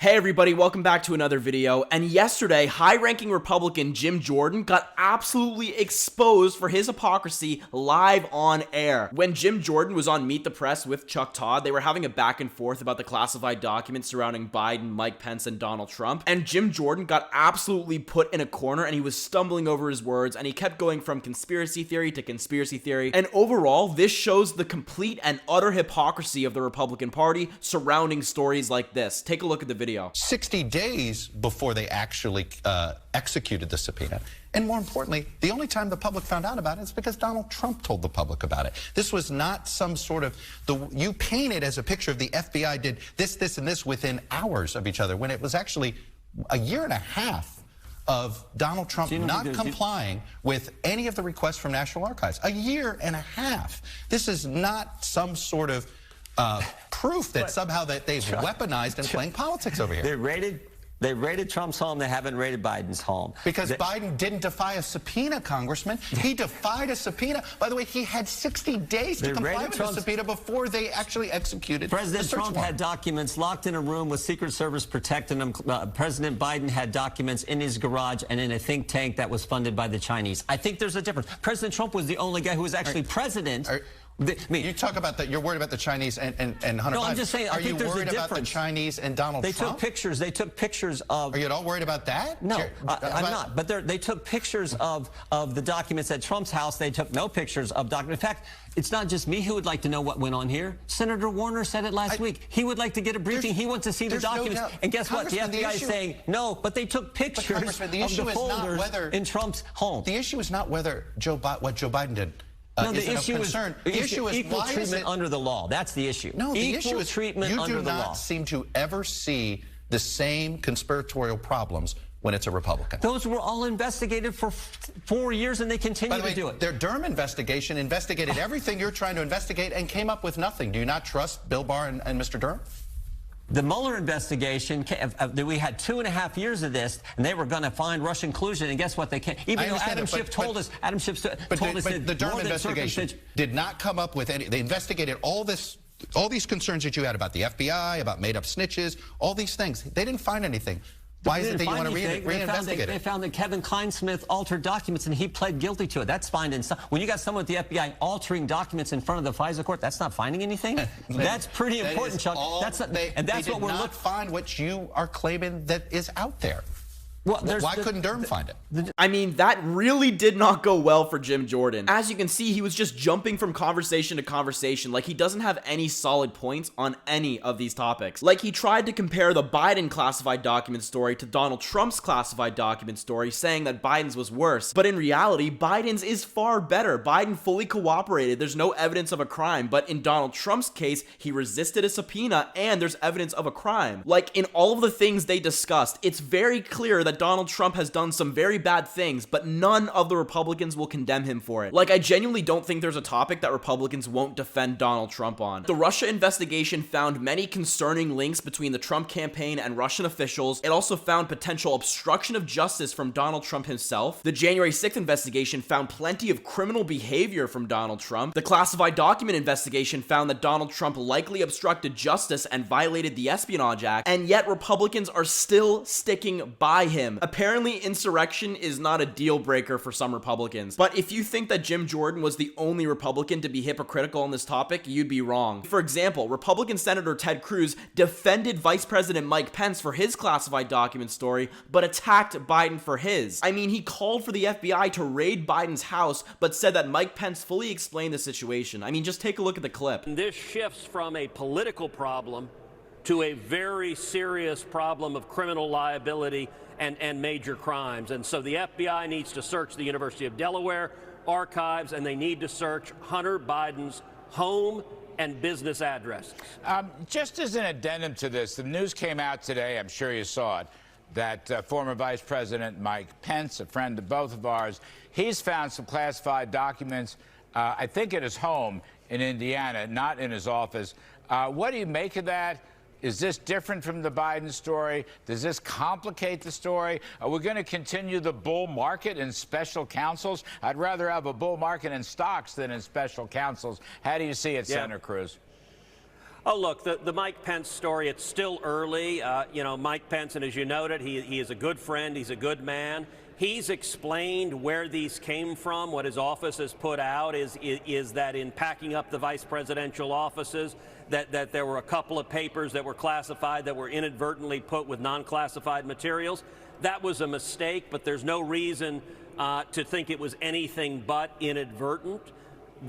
Hey everybody, welcome back to another video. And yesterday, high-ranking Republican Jim Jordan got absolutely exposed for his hypocrisy live on air. When Jim Jordan was on Meet the Press with Chuck Todd, they were having a back and forth about the classified documents surrounding Biden, Mike Pence, and Donald Trump. And Jim Jordan got absolutely put in a corner and he was stumbling over his words and he kept going from conspiracy theory to conspiracy theory. And overall, this shows the complete and utter hypocrisy of the Republican Party surrounding stories like this. Take a look at the video. 60 days before they actually executed the subpoena. And more importantly, the only time the public found out about it is because Donald Trump told the public about it. This was not some sort of, you paint it as a picture of the FBI did this, this, and this within hours of each other, when it was actually a year and a half of Donald Trump not complying with any of the requests from National Archives. A year and a half. This is not some sort of proof that somehow that they've weaponized and playing politics over here. They raided Trump's home. They haven't raided Biden's home. Because Biden didn't defy a subpoena, Congressman. He defied a subpoena. By the way, he had 60 days to comply with the subpoena before they actually executed President the Trump had documents locked in a room with Secret Service protecting them. President Biden had documents in his garage and in a think tank that was funded by the Chinese. I think there's a difference. President Trump was the only guy who was actually president. You talk about that. You're worried about the Chinese and Hunter Biden. No, I'm just saying. Are you worried about the Chinese and Donald Trump? They took pictures of. Are you at all worried about that? No, I'm not. But they took pictures of the documents at Trump's house. They took no pictures of documents. In fact, it's not just me who would like to know what went on here. Senator Warner said it last week. He would like to get a briefing. He wants to see the documents. And guess what? The FBI is saying no, but they took pictures of the folders in Trump's home. The issue is not whether what Joe Biden did. No, the issue is equal treatment under the law. That's the issue. No, the issue is treatment under the law. You do not seem to ever see the same conspiratorial problems when it's a Republican. Those were all investigated for 4 years, and they continue to do it. Their Durham investigation investigated everything you're trying to investigate and came up with nothing. Do you not trust Bill Barr and Mr. Durham? The Mueller investigation, we had 2.5 years of this, and they were going to find Russian collusion, and guess what? They can't. Even though Adam Schiff told us, but the Durham investigation did not come up with any. They investigated all these concerns that you had about the FBI, about made-up snitches, all these things. They didn't find anything. Why is it that you want to reinvestigate it? They found that Kevin Kleinsmith altered documents, and he pled guilty to it. That's finding. When you got someone at the FBI altering documents in front of the FISA court, that's not finding anything. That's pretty important, Chuck. That's what we're looking. Find what you are claiming that is out there. Well, why couldn't Durham find it? I mean, that really did not go well for Jim Jordan. As you can see, he was just jumping from conversation to conversation, like he doesn't have any solid points on any of these topics. Like he tried to compare the Biden classified document story to Donald Trump's classified document story, saying that Biden's was worse. But in reality, Biden's is far better. Biden fully cooperated. There's no evidence of a crime. But in Donald Trump's case, he resisted a subpoena and there's evidence of a crime. Like in all of the things they discussed, it's very clear that Donald Trump has done some very bad things, but none of the Republicans will condemn him for it. Like, I genuinely don't think there's a topic that Republicans won't defend Donald Trump on. The Russia investigation found many concerning links between the Trump campaign and Russian officials. It also found potential obstruction of justice from Donald Trump himself. The January 6th investigation found plenty of criminal behavior from Donald Trump. The classified document investigation found that Donald Trump likely obstructed justice and violated the Espionage Act, and yet Republicans are still sticking by him. Apparently, insurrection is not a deal breaker for some Republicans. But if you think that Jim Jordan was the only Republican to be hypocritical on this topic, you'd be wrong. For example, Republican Senator Ted Cruz defended Vice President Mike Pence for his classified document story, but attacked Biden for his. I mean, he called for the FBI to raid Biden's house, but said that Mike Pence fully explained the situation. I mean, just take a look at the clip. This shifts from a political problem to a very serious problem of criminal liability and major crimes. And so the FBI needs to search the University of Delaware archives, and they need to search Hunter Biden's home and business addresses. Just as an addendum to this, the news came out today, I'm sure you saw it, that former Vice President Mike Pence, a friend of both of ours, he's found some classified documents, I think at his home in Indiana, not in his office. What do you make of that? Is this different from the Biden story? Does this complicate the story? Are we going to continue the bull market in special counsels? I'd rather have a bull market in stocks than in special counsels. How do you see it, Senator Cruz? Oh, look, the Mike Pence story, it's still early. You know, Mike Pence, and as you noted, he is a good friend. He's a good man. He's explained where these came from. What his office has put out is that in packing up the vice presidential offices, that there were a couple of papers that were classified that were inadvertently put with non-classified materials. That was a mistake, but there's no reason to think it was anything but inadvertent.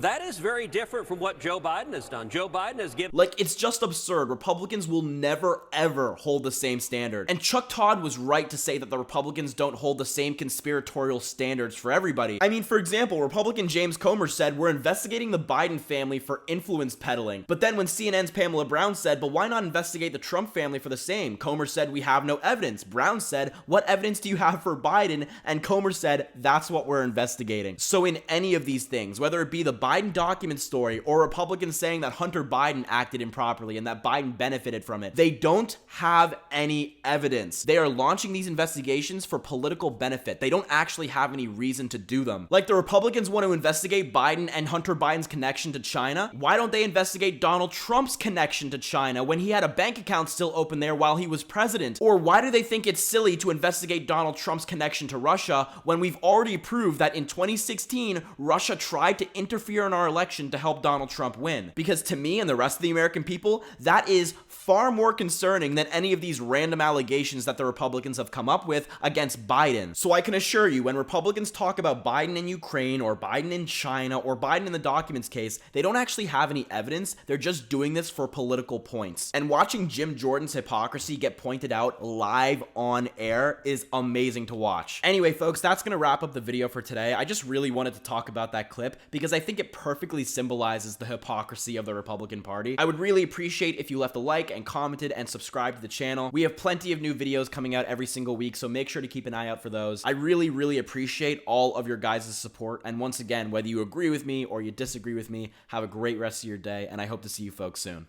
That is very different from what Joe Biden has done. Joe Biden has given... Like, it's just absurd. Republicans will never, ever hold the same standard. And Chuck Todd was right to say that the Republicans don't hold the same conspiratorial standards for everybody. I mean, for example, Republican James Comer said, we're investigating the Biden family for influence peddling. But then when CNN's Pamela Brown said, but why not investigate the Trump family for the same? Comer said, we have no evidence. Brown said, what evidence do you have for Biden? And Comer said, that's what we're investigating. So in any of these things, whether it be the Biden document story or Republicans saying that Hunter Biden acted improperly and that Biden benefited from it, they don't have any evidence. They are launching these investigations for political benefit. They don't actually have any reason to do them. Like, the Republicans want to investigate Biden and Hunter Biden's connection to China. Why don't they investigate Donald Trump's connection to China when he had a bank account still open there while he was president? Or why do they think it's silly to investigate Donald Trump's connection to Russia when we've already proved that in 2016, Russia tried to interfere in our election to help Donald Trump win? Because to me and the rest of the American people, that is far more concerning than any of these random allegations that the Republicans have come up with against Biden. So I can assure you, when Republicans talk about Biden in Ukraine or Biden in China or Biden in the documents case, they don't actually have any evidence. They're just doing this for political points. And watching Jim Jordan's hypocrisy get pointed out live on air is amazing to watch. Anyway, folks, that's gonna wrap up the video for today. I just really wanted to talk about that clip because I think it perfectly symbolizes the hypocrisy of the Republican Party. I would really appreciate if you left a like and commented and subscribed to the channel. We have plenty of new videos coming out every single week, so make sure to keep an eye out for those. I really, really appreciate all of your guys' support. And once again, whether you agree with me or you disagree with me, have a great rest of your day, and I hope to see you folks soon.